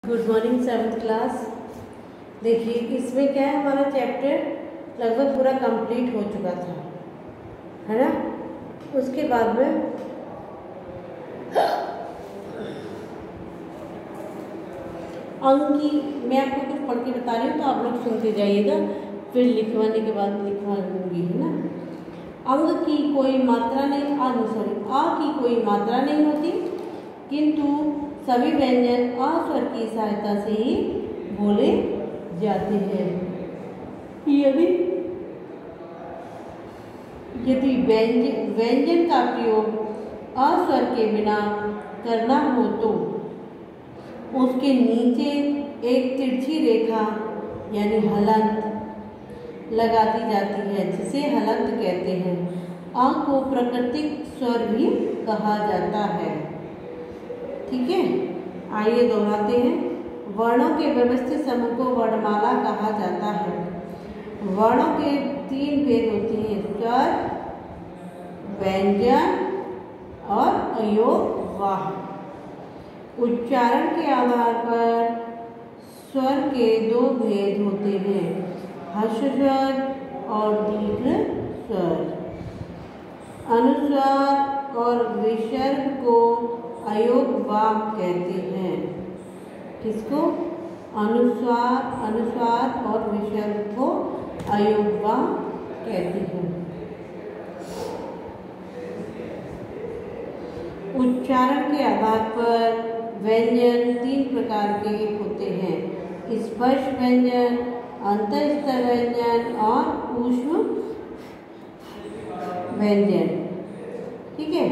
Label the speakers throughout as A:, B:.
A: Good morning 7th class. देखिए इसमें क्या है, हमारा चैप्टर लगभग पूरा कंप्लीट हो चुका था, है ना। उसके बाद में अंक की मैं आपको कुछ पढ़ के बता रही हूँ, तो आप लोग सुनते जाइएगा, फिर लिखवाने के बाद लिखवा दूंगी, है ना। अंग की कोई मात्रा नहीं, आ की कोई मात्रा नहीं होती, किंतु सभी व्यंजन अ स्वर की सहायता से ही बोले जाते हैं। यदि व्यंजन का प्रयोग अ स्वर के बिना करना हो तो उसके नीचे एक तिरछी रेखा यानी हलंत लगा दी जाती है, जिसे हलंत कहते हैं। अ को प्राकृतिक स्वर भी कहा जाता है। ठीक है, आइए दोहराते हैं। वर्णों के व्यवस्थित समूह को वर्णमाला कहा जाता है। वर्णों के 3 भेद होते हैं, स्वर, व्यंजन और अयोगवाह। उच्चारण के आधार पर स्वर के 2 भेद होते हैं, ह्रस्व स्वर और दीर्घ स्वर। अनुस्वार और विसर्ग को अयोगवाह कहते हैं। किसको? अनुस्वार और विसर्ग को अयोगवाह कहते हैं। उच्चारण के आधार पर व्यंजन 3 प्रकार के होते हैं, स्पर्श व्यंजन, अंतःस्थ व्यंजन और ऊष्म व्यंजन। ठीक है,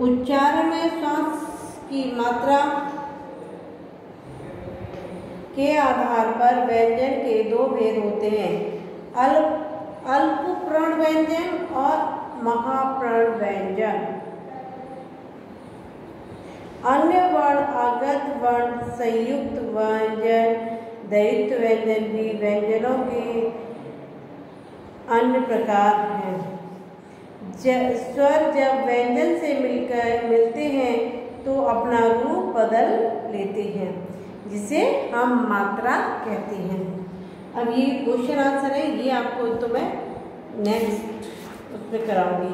A: उच्चारण में श्वास की मात्रा के आधार पर व्यंजन के 2 भेद होते हैं, अल्प प्रण व्यंजन और महाप्रण व्यंजन। अन्य वर्ण, आगत वर्ण, संयुक्त व्यंजन, द्वैत व्यंजन भी व्यंजनों के अन्य प्रकार हैं। स्वर जब व्यंजन से मिलते हैं तो अपना रूप बदल लेते हैं, जिसे हम मात्रा कहते हैं। अब ये क्वेश्चन आंसर है, ये आपको तो मैं नेक्स्ट उस पर कराऊंगी।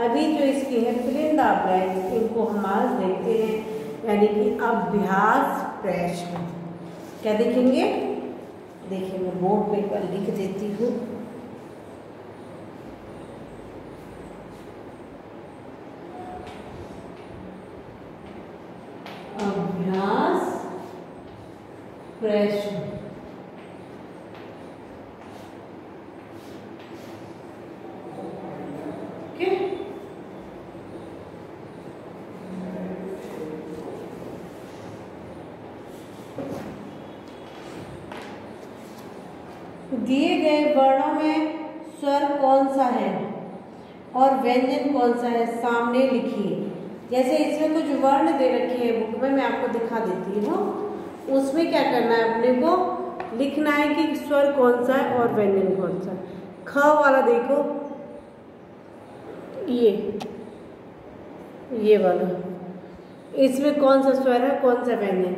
A: अभी जो इसकी है फिल इन द ब्लैंक्स, इनको हम आज देखते हैं, यानी कि अभ्यास प्रश्न। क्या देखेंगे? देखिए मैं बोर्ड पे पर लिख देती हूँ। अभ्यास प्रश्न। दिए गए वर्णों में स्वर कौन सा है और व्यंजन कौन सा है, सामने लिखिए। जैसे इसमें कुछ वर्ण दे रखे हैं बुक में, मैं आपको दिखा देती हूँ। उसमें क्या करना है, अपने को लिखना है कि स्वर कौन सा है और व्यंजन कौन सा है। ख वाला देखो, ये वाला, इसमें कौन सा स्वर है, कौन सा व्यंजन,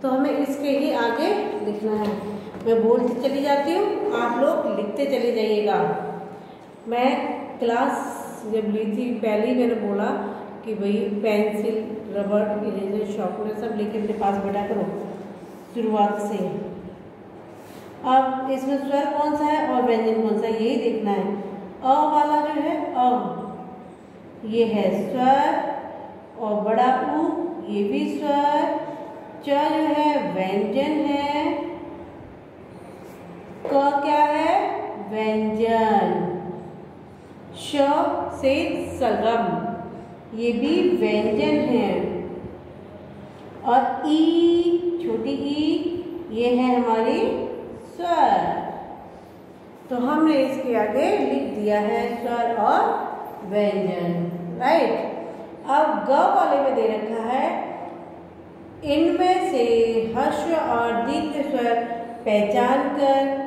A: तो हमें इसके ही आगे लिखना है। मैं बोलती चली जाती हूँ, आप लोग लिखते चले जाइएगा। मैं क्लास जब ली थी पहले ही मैंने बोला कि भाई पेंसिल, रबड़, इरेजर, शार्पनर सब लेके अपने पास बैठा करो शुरुआत से। अब इसमें स्वर कौन सा है और व्यंजन कौन सा है, यही देखना है। अ वाला जो है, ये है स्वर, और बड़ा ऊ ये भी स्वर, च जो है व्यंजन है, क क्या है, व्यंजन, श से सगम ये भी व्यंजन है, और ई छोटी ई ये है हमारी स्वर। तो हमने इसके आगे लिख दिया है स्वर और व्यंजन, राइट। अब ग वाले में दे रखा है, इनमें से ह्रस्व और दीर्घ स्वर पहचान कर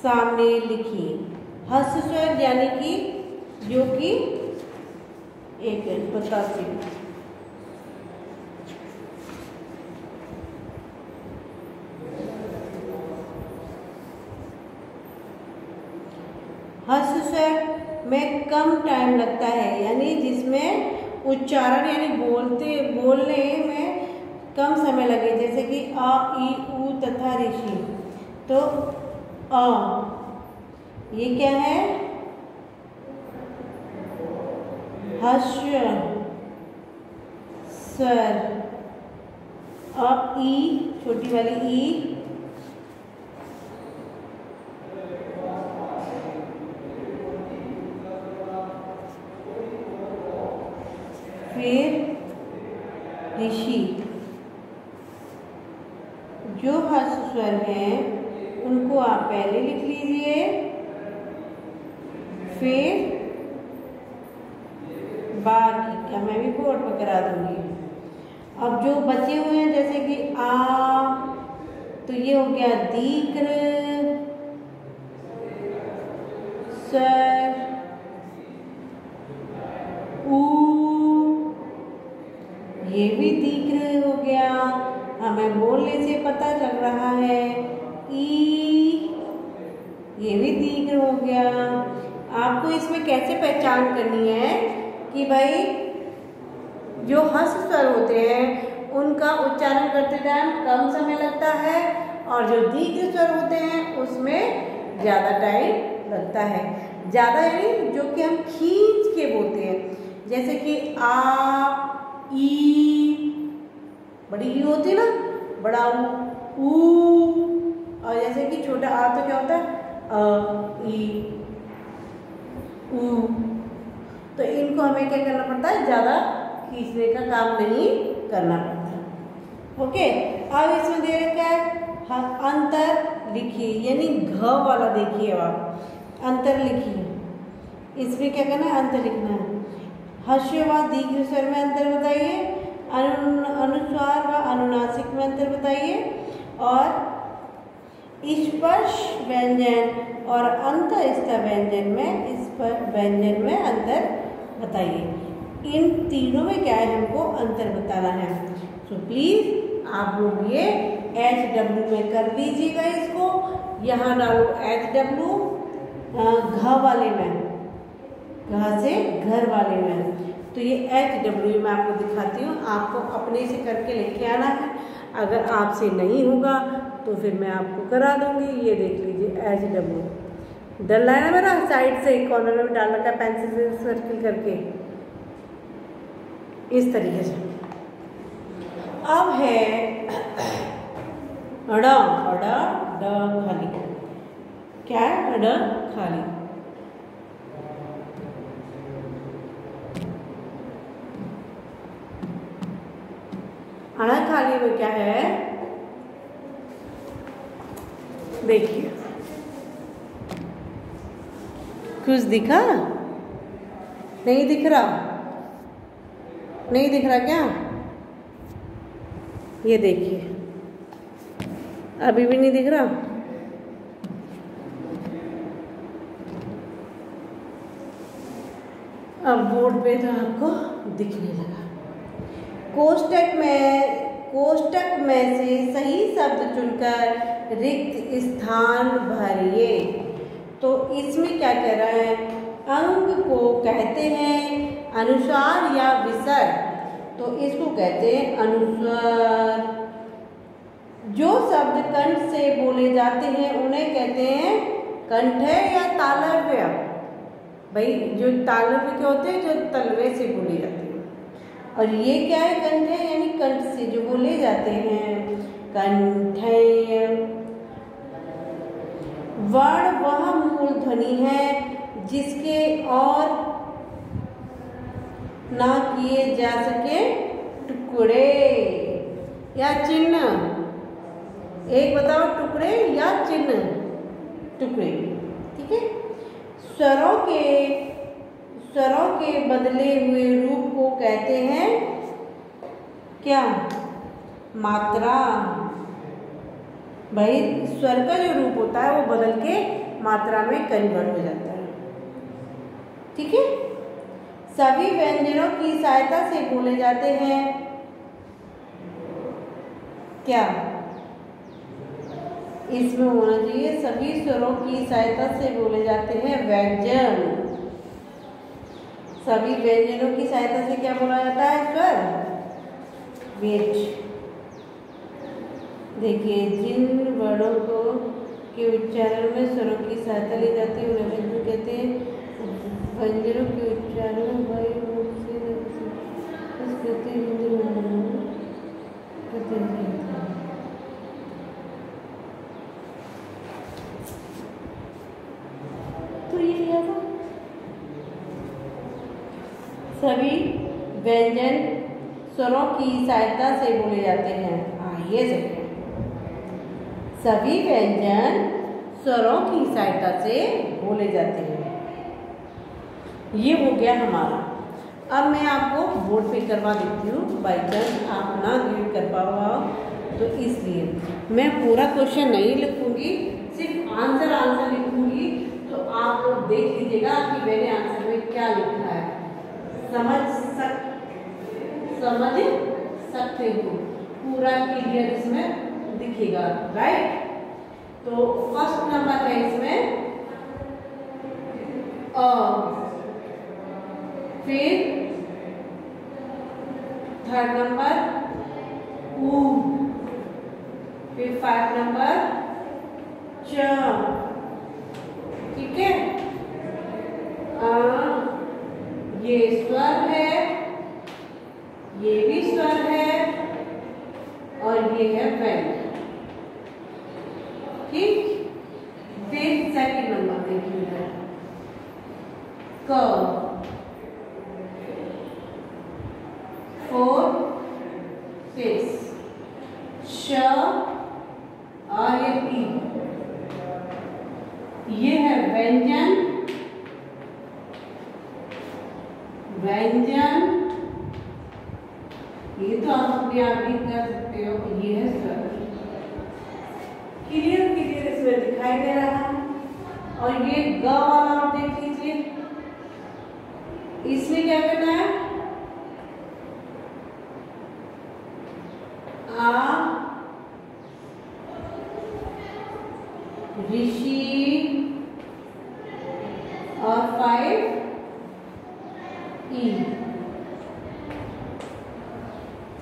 A: सामने लिखिए। ह्रस्व स्वर यानी कि जो कि एक 85 स्वर में कम टाइम लगता है, यानी जिसमें उच्चारण यानी बोलने में कम समय लगे, जैसे कि अ, ई, उ तथा ऋषि। तो अ ये क्या है? ह्रस्व स्वर। अ, ई, छोटी वाली ई, फिर ऋषि। जो ह्रस्व स्वर हैं उनको आप पहले लिख लीजिए, फिर बाकी का मैं भी बोर्ड पर करा दूंगी। अब जो बचे हुए हैं जैसे कि आ, तो ये हो गया दीर्घ स्वर। ऊ, ये भी दीर्घ हो गया, हमें बोलने से पता चल रहा है। ई, ये भी दीर्घ हो गया। आपको इसमें कैसे पहचान करनी है कि भाई जो ह्रस्व स्वर होते हैं उनका उच्चारण करते टाइम कम समय लगता है, और जो दीर्घ स्वर होते हैं उसमें ज़्यादा टाइम लगता है। ज़्यादा यानी जो कि हम खींच के बोलते हैं, जैसे कि आ, ई, बड़ी ई होती है ना, बड़ा ऊ, और जैसे कि छोटा आ तो क्या होता है? अ, ई, ऊ। तो इनको हमें क्या करना पड़ता है? ज़्यादा खींचने का काम नहीं करना पड़ता। ओके, अब इसमें दे रखा है अंतर लिखिए, यानी घ वाला देखिए, आप अंतर लिखिए। इसमें क्या करना है? अंतर लिखना है। ह्रस्व व दीर्घ स्वर में अंतर बताइए, अनुस्वार व अनुनासिक में अंतर बताइए, और स्पर्श व्यंजन और अंतःस्थ व्यंजन में अंतर बताइए। इन तीनों में क्या है? हमको अंतर बताना है। सो प्लीज आप लोग ये HW में कर लीजिएगा। इसको यहाँ डालो HW, घ वाले में, घ से घर वाले में। तो ये HW मैं आपको दिखाती हूँ, आपको अपने से करके लेके आना है। अगर आपसे नहीं होगा तो फिर मैं आपको करा दूंगी। ये देख लीजिए HW डल रहा है ना मेरा, साइड से कॉर्नर में डाल रखा है पेंसिल से सर्किल करके, इस तरीके से। अब है अड़, अड़, ड खाली। क्या है? अड़ खाली। अड़ खाली में क्या है? देखिए, कुछ दिखा? नहीं दिख रहा? नहीं दिख रहा क्या? ये देखिए, अभी भी नहीं दिख रहा? अब बोर्ड पे तो आपको दिखने लगा। कोष्टक में से सही शब्द चुनकर रिक्त स्थान भरिए। तो इसमें क्या कह रहा है? अंग को कहते हैं अनुस्वार या विसर्ग, तो इसको कहते हैं अनुस्वार। जो शब्द कंठ से बोले जाते हैं उन्हें कहते हैं कंठ या तालव्य। भाई जो तालव्य के होते हैं जो तलवे से बोले जाते हैं, और ये क्या है? कंठ, यानी कंठ से जो बोले जाते हैं कंठ। वर्ण वह मूल ध्वनि है जिसके और ना किए जा सके टुकड़े या चिन्ह। एक बताओ, टुकड़े या चिन्ह? टुकड़े, ठीक है। स्वरों के बदले हुए रूप को कहते हैं क्या? मात्रा। भाई स्वर का जो रूप होता है वो बदल के मात्रा में कन्वर्ट हो जाता है, ठीक है। सभी व्यंजनों की सहायता से बोले जाते हैं क्या? इसमें होना चाहिए सभी स्वरों की सहायता से बोले जाते हैं व्यंजन। सभी व्यंजनों की सहायता से क्या बोला जाता है स्वर? वेट। देखिए, जिन वर्णों को के उच्चारण में स्वरों की सहायता ली जाती है उन्हें व्यंजन कहते हैं। व्यंजनों के उच्चारण वायु मुख से तो ये लिया था। सभी व्यंजन स्वरों की सहायता से बोले जाते हैं। ये सभी व्यंजन स्वरों की सहायता से बोले जाते हैं। ये हो गया हमारा। अब मैं आपको बोर्ड पे करवा देती हूँ, बाई चांस आप ना रीड कर पाओ तो इसलिए मैं पूरा क्वेश्चन नहीं लिखूंगी, सिर्फ आंसर लिखूंगी। तो आप लोग देख लीजिएगा कि मैंने आंसर में क्या लिखा है। समझ सकते हो, पूरा क्लियर इसमें दिखेगा, राइट। तो फर्स्ट नंबर है इसमें फिर थर्ड नंबर ऊ, फिर 5 नंबर च, ठीक है। ये स्वर है, ये भी स्वर है और ये है व्यंजन, ठीक। फिर सेकंड नंबर देखिए, क 4 6 श और ये पी, ये है व्यंजन। ये तो आप अपने आप भी कर सकते हो। ये है स्वर, क्लियर इसमें दिखाई दे रहा है। और ये ग वाला आप देख लीजिए, इसमें क्या करना है? ऋषि और 5 ई,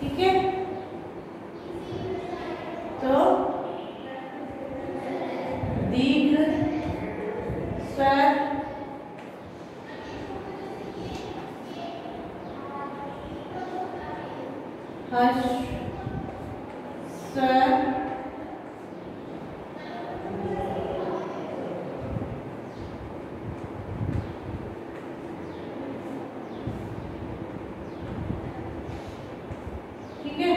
A: ठीक है। तो दीर्घ स्वर, हर्ष स्वर, ठीक है।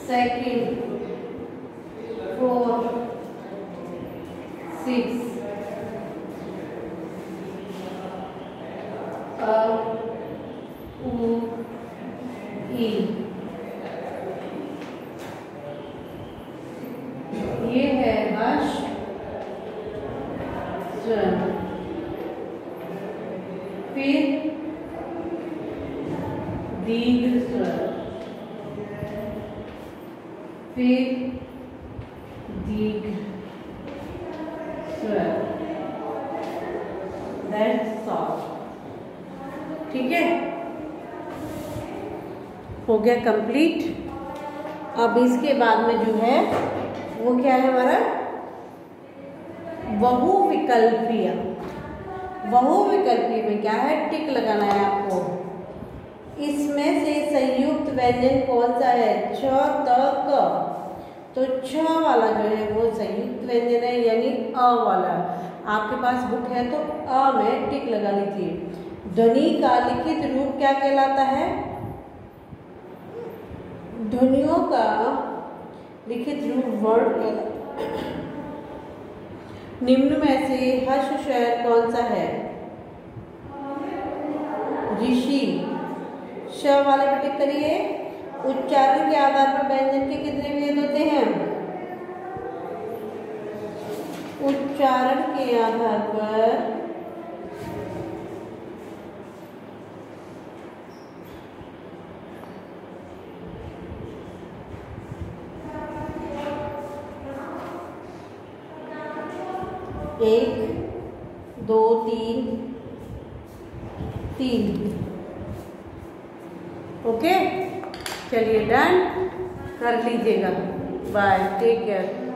A: सेकंड 4 6 उ ई, ये है हर्ष स्वर। फिर दीर्घ स्वर, फिर दीर्घ स्वर, दैट्स ऑल, ठीक है। हो गया कंप्लीट। अब इसके बाद में जो है वो क्या है हमारा बहुविकल्पीय। बहुविकल्पीय में क्या है? टिक लगाना है आपको। इसमें से संयुक्त व्यंजन कौन सा है? छ, त, क। तो छ वाला जो है वो संयुक्त व्यंजन है, यानी अ वाला। आपके पास बुक है तो अ में टिक लगा लीजिए। ध्वनि का लिखित रूप क्या कहलाता है? ध्वनियों का लिखित रूप वर्ण कहलाता है। निम्न में से हर्ष स्वर कौन सा है? ऋषि। श वाले पर टिक करिए। उच्चारण के आधार पर व्यंजन के कितने भेद होते हैं? उच्चारण के आधार पर 1 2 3 3। ओके, चलिए डन कर लीजिएगा। Bye, take care.